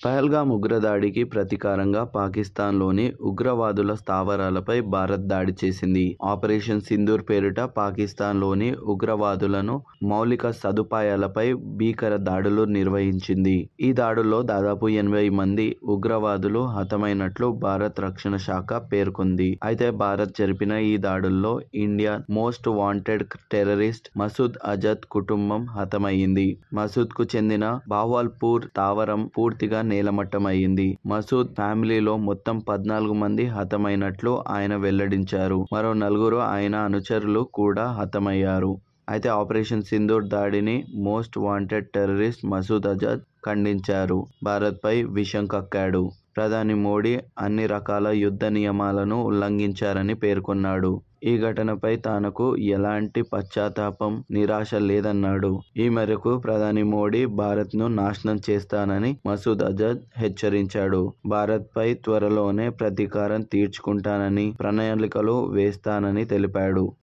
పహల్గామ్ ఉగ్రదాడికి ప్రతీకారంగా పాకిస్తాన్లోని ఉగ్రవాదుల స్థావరాలపై భారత్ దాడి చేసింది. ఆపరేషన్ సింధూర్ పేరిట పాకిస్తాన్లోని ఉగ్రవాదులను మౌలిక సదుపాయాలపై భీకర దాడులు నిర్వహించింది. ఈ దాడుల్లో దాదాపు 80 మంది ఉగ్రవాదులు హతమైనట్లు భారత రక్షణ శాఖ పేర్కొంది. అయితే భారత్ జరిపిన ఈ దాడుల్లో India most wanted terrorist Masood Azhar కుటుంబం హతమయ్యింది. మసూద్ కు చెందిన బావాల్పూర్ స్థావరం పూర్తిగా నేలమట్టమయ్యింది. మసూద్ ఫ్యామిలీలో మొత్తం 14 మంది హతమైనట్లు ఆయన వెల్లడించారు. మరో 4 ఆయన అనుచరులు కూడా హతమయ్యారు. అయితే ఆపరేషన్ సింధూర్ దాడిని most wanted terrorist Masood Azhar ఖండించారు. భారత్పై విషం కక్కాడు. ప్రధాని మోడీ అన్ని రకాల యుద్ధ నియమాలను ఉల్లంఘించారని పేర్కొన్నాడు. ఈ ఘటనపై తనకు ఎలాంటి పశ్చాత్తాపం, నిరాశ లేదన్నాడు. ఈ మేరకు ప్రధాని మోడీ భారత్ను నాశనం చేస్తానని మసూద్ అజర్ హెచ్చరించాడు. భారత్పై త్వరలోనే ప్రతీకారం తీర్చుకుంటానని, ప్రణాళికలు వేస్తానని తెలిపాడు.